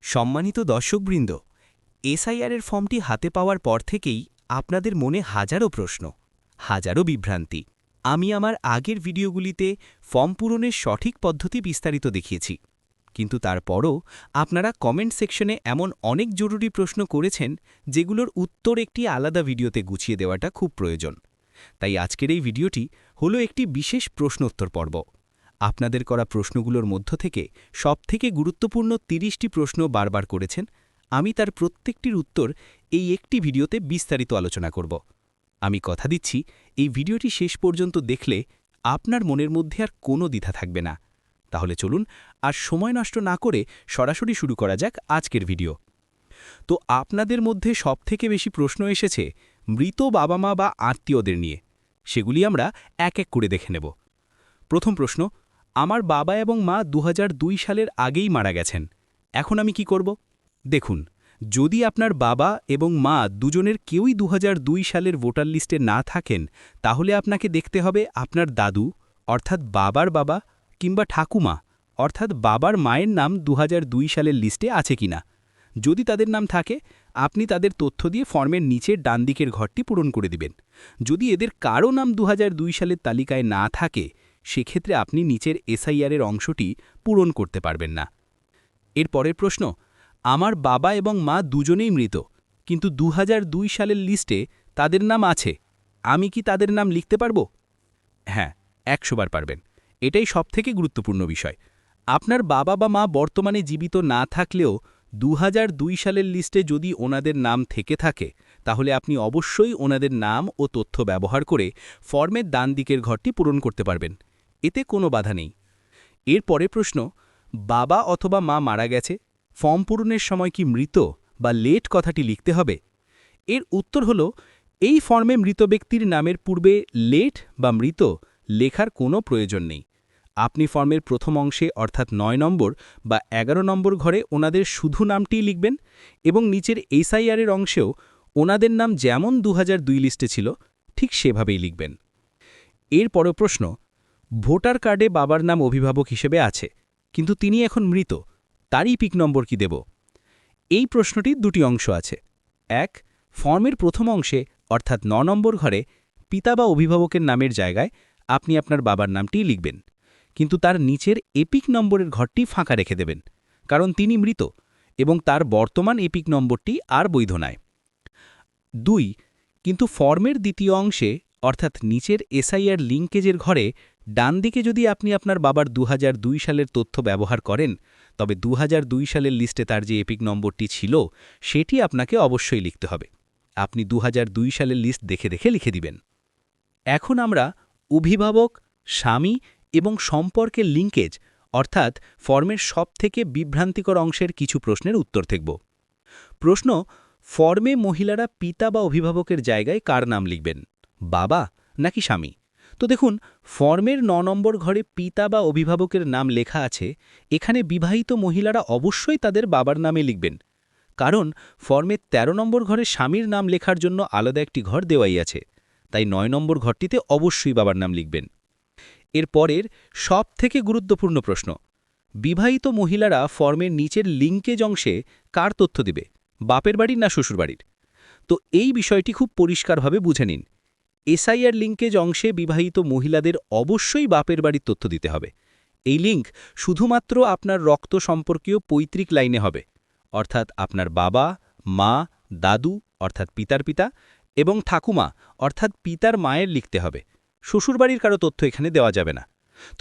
সম্মানিত দর্শকবৃন্দ, এসআইআরের ফর্মটি হাতে পাওয়ার পর থেকেই আপনাদের মনে হাজারো প্রশ্ন, হাজারো বিভ্রান্তি। আমি আমার আগের ভিডিওগুলিতে ফর্ম পূরণের সঠিক পদ্ধতি বিস্তারিত দেখিয়েছি, কিন্তু তারপরও আপনারা কমেন্ট সেকশনে এমন অনেক জরুরি প্রশ্ন করেছেন যেগুলোর উত্তর একটি আলাদা ভিডিওতে গুছিয়ে দেওয়াটা খুব প্রয়োজন। তাই আজকের এই ভিডিওটি হলো একটি বিশেষ প্রশ্নোত্তর পর্ব। আপনাদের করা প্রশ্নগুলোর মধ্য থেকে সবথেকে গুরুত্বপূর্ণ ৩০টি প্রশ্ন বারবার করেছেন। আমি তার প্রত্যেকটির উত্তর এই একটি ভিডিওতে বিস্তারিত আলোচনা করব। আমি কথা দিচ্ছি, এই ভিডিওটি শেষ পর্যন্ত দেখলে আপনার মনের মধ্যে আর কোনো দ্বিধা থাকবে না। তাহলে চলুন আর সময় নষ্ট না করে সরাসরি শুরু করা যাক আজকের ভিডিও। তো আপনাদের মধ্যে সবথেকে বেশি প্রশ্ন এসেছে মৃত বাবা মা বা আত্মীয়দের নিয়ে। সেগুলি আমরা এক এক করে দেখে নেব। প্রথম প্রশ্ন, আমার বাবা এবং মা ২০০২ সালের আগেই মারা গেছেন, এখন আমি কি করব? দেখুন, যদি আপনার বাবা এবং মা দুজনের কেউই ২০০২ সালের ভোটার লিস্টে না থাকেন, তাহলে আপনাকে দেখতে হবে আপনার দাদু অর্থাৎ বাবার বাবা কিংবা ঠাকুমা অর্থাৎ বাবার মায়ের নাম ২০০২ সালের লিস্টে আছে কিনা। যদি তাদের নাম থাকে, আপনি তাদের তথ্য দিয়ে ফর্মের নিচের ডান দিকের ঘরটি পূরণ করে দিবেন। যদি এদের কারও নাম ২০০২ সালের তালিকায় না থাকে, সেক্ষেত্রে আপনি নিচের এসআইআরের অংশটি পূরণ করতে পারবেন না। এর পরের প্রশ্ন, আমার বাবা এবং মা দুজনেই মৃত, কিন্তু ২০০২ সালের লিস্টে তাদের নাম আছে, আমি কি তাদের নাম লিখতে পারব? হ্যাঁ, ১০০ বার পারবেন। এটাই সবথেকে গুরুত্বপূর্ণ বিষয়। আপনার বাবা বা মা বর্তমানে জীবিত না থাকলেও ২০০২ সালের লিস্টে যদি ওনাদের নাম থেকে থাকে, তাহলে আপনি অবশ্যই ওনাদের নাম ও তথ্য ব্যবহার করে ফর্মের ডান দিকের ঘরটি পূরণ করতে পারবেন। এতে কোনো বাধা নেই। এর পরের প্রশ্ন, বাবা অথবা মা মারা গেছে, ফর্ম পূরণের সময় কি মৃত বা লেট কথাটি লিখতে হবে? এর উত্তর হল, এই ফর্মে মৃত ব্যক্তির নামের পূর্বে লেট বা মৃত লেখার কোনো প্রয়োজন নেই। আপনি ফর্মের প্রথম অংশে অর্থাৎ ৯ নম্বর বা ১১ নম্বর ঘরে ওনাদের শুধু নামটিই লিখবেন এবং নিচের এসআইআরের অংশেও ওনাদের নাম যেমন ২০০২ লিস্টে ছিল ঠিক সেভাবেই লিখবেন। এর পরের প্রশ্ন, ভোটার কার্ডে বাবার নাম অভিভাবক হিসেবে আছে, কিন্তু তিনি এখন মৃত, তারই পিক নম্বর কি দেব? এই প্রশ্নটির দুটি অংশ আছে। এক, ফর্মের প্রথম অংশে অর্থাৎ ৯ নম্বর ঘরে পিতা বা অভিভাবকের নামের জায়গায় আপনি আপনার বাবার নামটিই লিখবেন, কিন্তু তার নিচের এপিক নম্বরের ঘরটি ফাঁকা রেখে দেবেন, কারণ তিনি মৃত এবং তার বর্তমান এপিক নম্বরটি আর বৈধ নয়। ২, কিন্তু ফর্মের দ্বিতীয় অংশে অর্থাৎ নিচের এসআইআর লিঙ্কেজের ঘরে ডান দিকে যদি আপনি আপনার বাবার ২০০২ সালের তথ্য ব্যবহার করেন, তবে ২০০২ সালের লিস্টে তার যে এপিক নম্বরটি ছিল সেটি আপনাকে অবশ্যই লিখতে হবে। আপনি ২০০২ সালের লিস্ট দেখে দেখে লিখে দিবেন। এখন আমরা অভিভাবক, স্বামী এবং সম্পর্কের লিঙ্কেজ অর্থাৎ ফর্মের সবথেকে বিভ্রান্তিকর অংশের কিছু প্রশ্নের উত্তর দেখব। প্রশ্ন, ফর্মে মহিলারা পিতা বা অভিভাবকের জায়গায় কার নাম লিখবেন, বাবা নাকি স্বামী? তো দেখুন, ফর্মের ৯ নম্বর ঘরে পিতা বা অভিভাবকের নাম লেখা আছে, এখানে বিবাহিত মহিলারা অবশ্যই তাদের বাবার নামে লিখবেন, কারণ ফর্মের ১৩ নম্বর ঘরে স্বামীর নাম লেখার জন্য আলাদা একটি ঘর দেওয়াই আছে। তাই ৯ নম্বর ঘরটিতে অবশ্যই বাবার নাম লিখবেন। এর পরের সবথেকে গুরুত্বপূর্ণ প্রশ্ন, বিবাহিত মহিলারা ফর্মের নিচের লিঙ্কেজ অংশে কার তথ্য দিবে, বাপের বাড়ির না শ্বশুর বাড়ির? তো এই বিষয়টি খুব পরিষ্কারভাবে বুঝে নিন। এসআইআর লিঙ্কেজ অংশে বিবাহিত মহিলাদের অবশ্যই বাপের বাড়ির তথ্য দিতে হবে। এই লিঙ্ক শুধুমাত্র আপনার রক্ত সম্পর্কীয় পৈতৃক লাইনে হবে, অর্থাৎ আপনার বাবা, মা, দাদু অর্থাৎ পিতার পিতা এবং ঠাকুমা অর্থাৎ পিতার মায়ের লিখতে হবে। শ্বশুরবাড়ির কারো তথ্য এখানে দেওয়া যাবে না।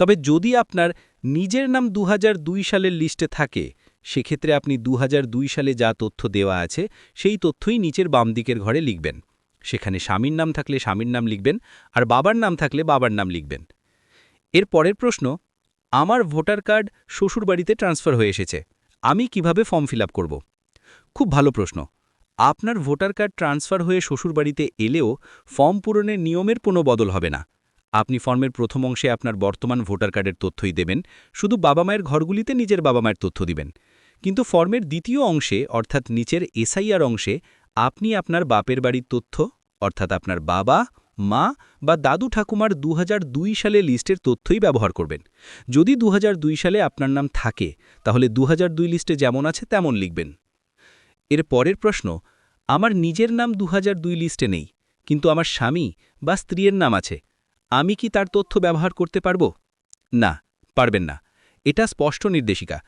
তবে যদি আপনার নিজের নাম ২০০২ সালের লিস্টে থাকে, সেক্ষেত্রে আপনি ২০০২ সালে যা তথ্য দেওয়া আছে সেই তথ্যই নিচের বাম দিকের ঘরে লিখবেন। সেখানে স্বামীর নাম থাকলে স্বামীর নাম লিখবেন, আর বাবার নাম থাকলে বাবার নাম লিখবেন। এর পরের প্রশ্ন, আমার ভোটার কার্ড শ্বশুরবাড়িতে ট্রান্সফার হয়ে এসেছে, আমি কিভাবে ফর্ম ফিল আপ করব? খুব ভালো প্রশ্ন। আপনার ভোটার কার্ড ট্রান্সফার হয়ে শ্বশুরবাড়িতে এলেও ফর্ম পূরণের নিয়মের কোনো বদল হবে না। আপনি ফর্মের প্রথম অংশে আপনার বর্তমান ভোটার কার্ডের তথ্যই দেবেন, শুধু বাবা মায়ের ঘরগুলিতে নিজের বাবা মায়ের তথ্য দিবেন। কিন্তু ফর্মের দ্বিতীয় অংশে অর্থাৎ নিচের এসআইআর অংশে আপনি আপনার বাপের বাড়ির তথ্য অর্থাৎ আপনার বাবা, মা বা দাদু ঠাকুমার ২০০২ সালে লিস্টের তথ্যই ব্যবহার করবেন। যদি ২০০২ সালে আপনার নাম থাকে তাহলে ২০০২ লিস্টে যেমন আছে তেমন লিখবেন। এর পরের প্রশ্ন, আমার নিজের নাম ২০০২ লিস্টে নেই, কিন্তু আমার স্বামী বা স্ত্রীর নাম আছে, আমি কি তার তথ্য ব্যবহার করতে পারব? না, পারবেন না। এটা স্পষ্ট নির্দেশিকা।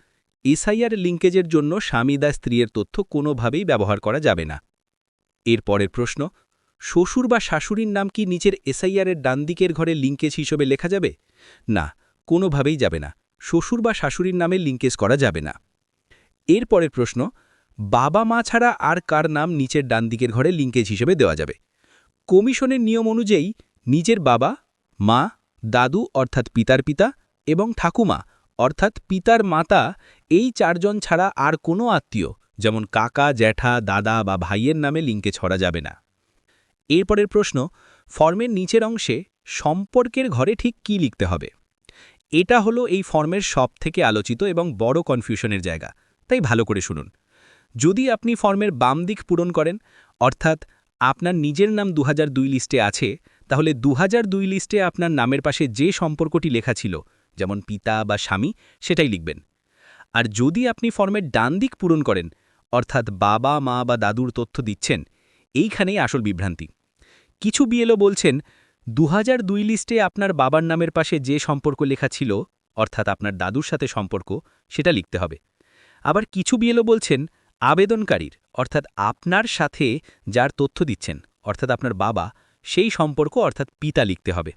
এসআইআর লিঙ্কেজের জন্য স্বামী বা স্ত্রীর তথ্য কোনোভাবেই ব্যবহার করা যাবে না। এর পরের প্রশ্ন, শ্বশুর বা শাশুড়ির নাম কি নিচের এসআইআরের ডান দিকের ঘরে লিঙ্কেজ হিসেবে লেখা যাবে? না, কোনোভাবেই যাবে না। শ্বশুর বা শাশুড়ির নামে লিঙ্কেজ করা যাবে না। এর পরের প্রশ্ন, বাবা মা ছাড়া আর কার নাম নিচের ডান দিকের ঘরে লিঙ্কেজ হিসেবে দেওয়া যাবে? কমিশনের নিয়ম অনুযায়ী নিজের বাবা, মা, দাদু অর্থাৎ পিতার পিতা এবং ঠাকুমা অর্থাৎ পিতার মাতা, এই চারজন ছাড়া আর কোনো আত্মীয় যেমন কাকা, জ্যাঠা, দাদা বা ভাইয়ের নামে লিঙ্কেজ করা যাবে না। এরপরের প্রশ্ন, ফর্মের নিচের অংশে সম্পর্কের ঘরে ঠিক কী লিখতে হবে? এটা হলো এই ফর্মের সবথেকে আলোচিত এবং বড় কনফিউশনের জায়গা, তাই ভালো করে শুনুন। যদি আপনি ফর্মের বাম দিক পূরণ করেন, অর্থাৎ আপনার নিজের নাম ২০০২ লিস্টে আছে, তাহলে ২০০২ লিস্টে আপনার নামের পাশে যে সম্পর্কটি লেখা ছিল, যেমন পিতা বা স্বামী, সেটাই লিখবেন। আর যদি আপনি ফর্মের ডান দিক পূরণ করেন, অর্থাৎ বাবা মা বা দাদুর তথ্য দিচ্ছেন, এইখানেই আসল বিভ্রান্তি। কিছু বিএলও বলছেন ২০০২ লিস্টে আপনার বাবার নামের পাশে যে সম্পর্ক লেখা ছিল, অর্থাৎ আপনার দাদুর সাথে সম্পর্ক, সেটা লিখতে হবে। আবার কিছু বিএলও বলছেন আবেদনকারীর অর্থাৎ আপনার সাথে যার তথ্য দিচ্ছেন, অর্থাৎ আপনার বাবা, সেই সম্পর্ক অর্থাৎ পিতা লিখতে হবে।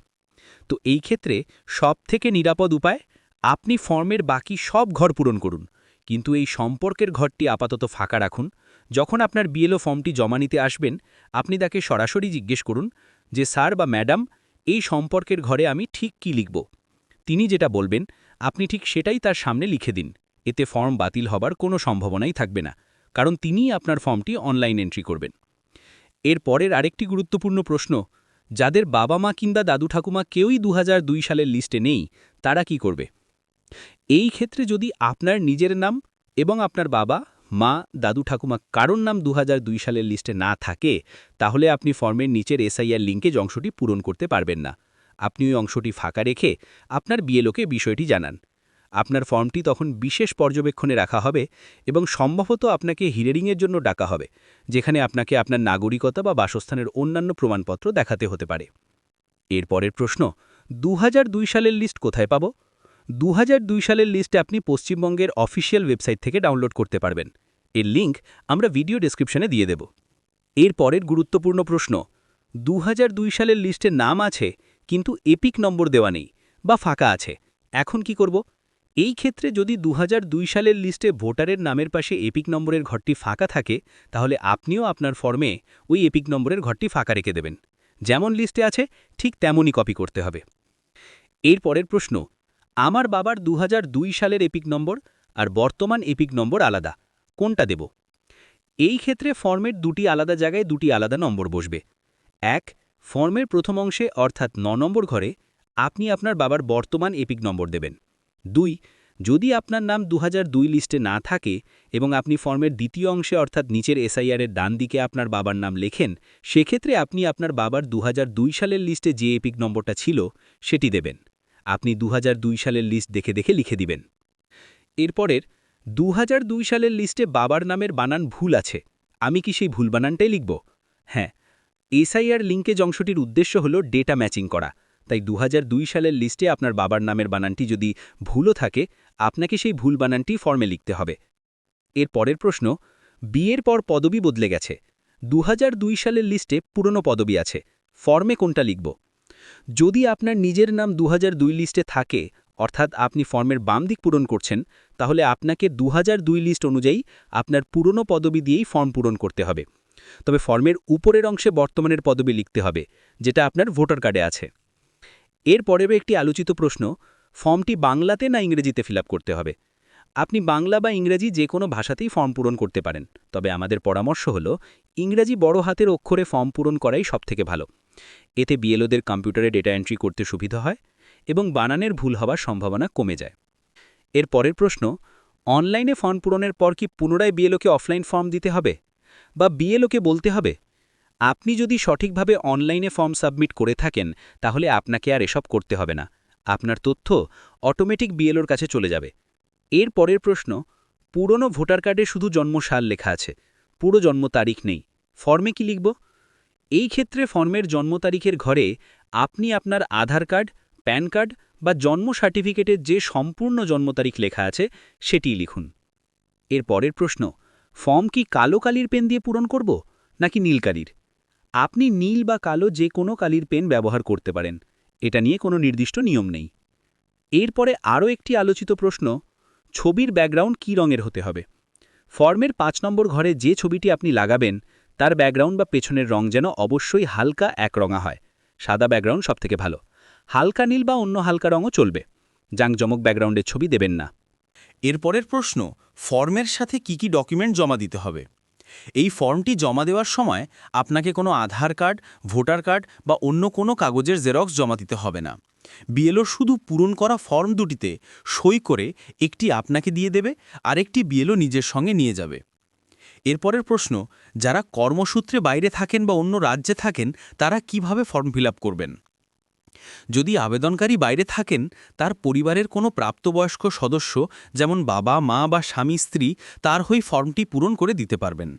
তো এই ক্ষেত্রে সবথেকে নিরাপদ উপায়, আপনি ফর্মের বাকি সব ঘর পূরণ করুন, কিন্তু এই সম্পর্কের ঘরটি আপাতত ফাঁকা রাখুন। যখন আপনার বিএলও ফর্মটি জমা নিতে আসবেন, আপনি তাকে সরাসরি জিজ্ঞেস করুন যে স্যার বা ম্যাডাম, এই সম্পর্কের ঘরে আমি ঠিক কি লিখব? তিনি যেটা বলবেন আপনি ঠিক সেটাই তার সামনে লিখে দিন। এতে ফর্ম বাতিল হবার কোনো সম্ভাবনাই থাকবে না, কারণ তিনিই আপনার ফর্মটি অনলাইন এন্ট্রি করবেন। এর পরের আরেকটি গুরুত্বপূর্ণ প্রশ্ন, যাদের বাবা মা কিংবা দাদু ঠাকুমা কেউই ২০০২ সালের লিস্টে নেই, তারা কি করবে? এই ক্ষেত্রে যদি আপনার নিজের নাম এবং আপনার বাবা, মা, দাদু ঠাকুমা কারোর নাম ২০০২ সালের লিস্টে না থাকে, তাহলে আপনি ফর্মের নিচের এসআইআর লিঙ্কেজ অংশটি পূরণ করতে পারবেন না। আপনি ওই অংশটি ফাঁকা রেখে আপনার বিএলওকে বিষয়টি জানান। আপনার ফর্মটি তখন বিশেষ পর্যবেক্ষণে রাখা হবে এবং সম্ভবত আপনাকে হিয়ারিংয়ের জন্য ডাকা হবে, যেখানে আপনাকে আপনার নাগরিকতা বা বাসস্থানের অন্যান্য প্রমাণপত্র দেখাতে হতে পারে। এর পরের প্রশ্ন, ২০০২ সালের লিস্ট কোথায় পাব? ২০০২ সালের লিস্টে আপনি পশ্চিমবঙ্গের অফিসিয়াল ওয়েবসাইট থেকে ডাউনলোড করতে পারবেন। এর লিঙ্ক আমরা ভিডিও ডেসক্রিপশনে দিয়ে দেব। এর পরের গুরুত্বপূর্ণ প্রশ্ন, ২০০২ সালের লিস্টে নাম আছে কিন্তু এপিক নম্বর দেওয়া নেই বা ফাঁকা আছে, এখন কি করব? এই ক্ষেত্রে যদি ২০০২ সালের লিস্টে ভোটারের নামের পাশে এপিক নম্বরের ঘরটি ফাঁকা থাকে, তাহলে আপনিও আপনার ফর্মে ওই এপিক নম্বরের ঘরটি ফাঁকা রেখে দেবেন। যেমন লিস্টে আছে ঠিক তেমনই কপি করতে হবে। এর পরের প্রশ্ন, আমার বাবার ২০০২ সালের এপিক নম্বর আর বর্তমান এপিক নম্বর আলাদা, কোনটা দেব? এই ক্ষেত্রে ফর্মের দুটি আলাদা জায়গায় দুটি আলাদা নম্বর বসবে। ১, ফর্মের প্রথম অংশে অর্থাৎ ৯ নম্বর ঘরে আপনি আপনার বাবার বর্তমান এপিক নম্বর দেবেন। ২, যদি আপনার নাম ২০০২ লিস্টে না থাকে এবং আপনি ফর্মের দ্বিতীয় অংশে অর্থাৎ নিচের এসআইআরের ডান দিকে আপনার বাবার নাম লেখেন, সেক্ষেত্রে আপনি আপনার বাবার ২০০২ সালের লিস্টে যে এপিক নম্বরটা ছিল সেটি দেবেন। আপনি ২০০২ সালের লিস্ট দেখে দেখে লিখে দিবেন। এরপরের ২০০২ সালের লিস্টে বাবার নামের বানান ভুল আছে, আমি কি সেই ভুল বানানটাই লিখব? হ্যাঁ, এসআইআর লিঙ্কেজ অংশটির উদ্দেশ্য হল ডেটা ম্যাচিং করা, তাই ২০০২ সালের লিস্টে আপনার বাবার নামের বানানটি যদি ভুলও থাকে, আপনাকে সেই ভুল বানানটি ফর্মে লিখতে হবে। এর পরের প্রশ্ন, বিয়ের পর পদবি বদলে গেছে, ২০০২ সালের লিস্টে পুরনো পদবি আছে, ফর্মে কোনটা লিখব? যদি আপনার নিজের নাম ২০০২ লিস্টে থাকে, অর্থাৎ আপনি ফর্মের বাম দিক পূরণ করছেন, তাহলে আপনাকে ২০০২ লিস্ট অনুযায়ী আপনার পুরনো পদবি দিয়েই ফর্ম পূরণ করতে হবে। তবে ফর্মের উপরের অংশে বর্তমানের পদবি লিখতে হবে, যেটা আপনার ভোটার কার্ডে আছে। এর পরের একটি আলোচিত প্রশ্ন, ফর্মটি বাংলাতে না ইংরেজিতে ফিল করতে হবে? আপনি বাংলা বা ইংরেজি যে কোনো ভাষাতেই ফর্ম পূরণ করতে পারেন, তবে আমাদের পরামর্শ হল ইংরেজি বড় হাতের অক্ষরে ফর্ম পূরণ করাই সবথেকে ভালো। এতে বিএলওদের কম্পিউটারে ডেটা এন্ট্রি করতে সুবিধা হয় এবং বানানের ভুল হওয়ার সম্ভাবনা কমে যায়। এর পরের প্রশ্ন, অনলাইনে ফর্ম পূরণের পর কি পুনরায় বিএলওকে অফলাইন ফর্ম দিতে হবে বা বিএলওকে বলতে হবে? আপনি যদি সঠিকভাবে অনলাইনে ফর্ম সাবমিট করে থাকেন তাহলে আপনাকে আর এসব করতে হবে না। আপনার তথ্য অটোমেটিক বিএলওর কাছে চলে যাবে। এর পরের প্রশ্ন, পুরনো ভোটার কার্ডে শুধু জন্মসাল লেখা আছে, পুরো জন্ম তারিখ নেই, ফর্মে কি লিখব? এই ক্ষেত্রে ফর্মের জন্ম তারিখের ঘরে আপনি আপনার আধার কার্ড, প্যান কার্ড বা জন্ম সার্টিফিকেটের যে সম্পূর্ণ জন্ম তারিখ লেখা আছে সেটিই লিখুন। এর পরের প্রশ্ন, ফর্ম কি কালো কালির পেন দিয়ে পূরণ করব নাকি নীল কালির? আপনি নীল বা কালো যে কোনো কালির পেন ব্যবহার করতে পারেন, এটা নিয়ে কোনো নির্দিষ্ট নিয়ম নেই। এরপরে আরও একটি আলোচিত প্রশ্ন, ছবির ব্যাকগ্রাউন্ড কী রঙের হতে হবে? ফর্মের ৫ নম্বর ঘরে যে ছবিটি আপনি লাগাবেন তার ব্যাকগ্রাউন্ড বা পেছনের রং যেন অবশ্যই হালকা একরঙা হয়। সাদা ব্যাকগ্রাউন্ড সবথেকে ভালো, হালকা নীল বা অন্য হালকা রঙও চলবে। জাঁকজমক ব্যাকগ্রাউন্ডের ছবি দেবেন না। এরপরের প্রশ্ন, ফর্মের সাথে কি কি ডকুমেন্ট জমা দিতে হবে? এই ফর্মটি জমা দেওয়ার সময় আপনাকে কোনো আধার কার্ড, ভোটার কার্ড বা অন্য কোনো কাগজের জেরক্স জমা দিতে হবে না। বিএলও শুধু পূরণ করা ফর্ম দুটিতে সই করে একটি আপনাকে দিয়ে দেবে, আরেকটি বিএলও নিজের সঙ্গে নিয়ে যাবে। এরপরের প্রশ্ন, যারা কর্মসূত্রে বাইরে থাকেন বা অন্য রাজ্যে থাকেন তারা কিভাবে ফর্ম ফিল করবেন? যদি আবেদনকারী বাইরে থাকেন, তার পরিবারের কোনো প্রাপ্তবয়স্ক সদস্য যেমন বাবা, মা বা স্বামী, স্ত্রী তার হয়ে ফর্মটি পূরণ করে দিতে পারবেন।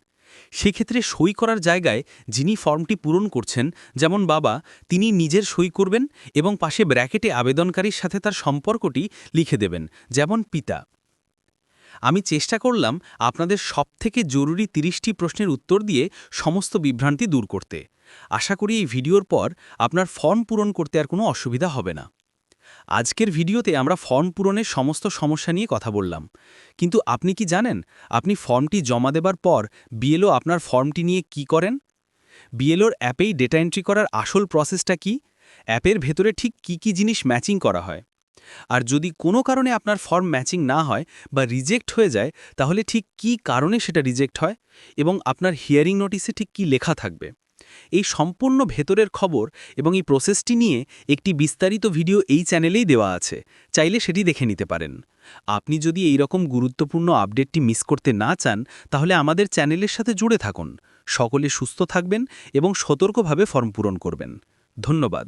সেক্ষেত্রে সই করার জায়গায় যিনি ফর্মটি পূরণ করছেন, যেমন বাবা, তিনি নিজের সই করবেন এবং পাশে ব্র্যাকেটে আবেদনকারীর সাথে তার সম্পর্কটি লিখে দেবেন, যেমন পিতা। আমি চেষ্টা করলাম আপনাদের সবথেকে জরুরি ৩০টি প্রশ্নের উত্তর দিয়ে সমস্ত বিভ্রান্তি দূর করতে। আশা করি এই ভিডিওর পর আপনার ফর্ম পূরণ করতে আর কোনো অসুবিধা হবে না। আজকের ভিডিওতে আমরা ফর্ম পূরণের সমস্ত সমস্যা নিয়ে কথা বললাম, কিন্তু আপনি কি জানেন আপনি ফর্মটি জমা দেবার পর বিএলও আপনার ফর্মটি নিয়ে কি করেন? বিএলওর অ্যাপেই ডেটা এন্ট্রি করার আসল প্রসেসটা কি? অ্যাপের ভেতরে ঠিক কি কি জিনিস ম্যাচিং করা হয়? আর যদি কোনো কারণে আপনার ফর্ম ম্যাচিং না হয় বা রিজেক্ট হয়ে যায়, তাহলে ঠিক কি কারণে সেটা রিজেক্ট হয় এবং আপনার হিয়ারিং নোটিসে ঠিক কি লেখা থাকবে? এই সম্পূর্ণ ভেতরের খবর এবং এই প্রসেসটি নিয়ে একটি বিস্তারিত ভিডিও এই চ্যানেলেই দেওয়া আছে, চাইলে সেটি দেখে নিতে পারেন। আপনি যদি এই রকম গুরুত্বপূর্ণ আপডেটটি মিস করতে না চান, তাহলে আমাদের চ্যানেলের সাথে জুড়ে থাকুন। সকলে সুস্থ থাকবেন এবং সতর্কভাবে ফর্ম পূরণ করবেন। ধন্যবাদ।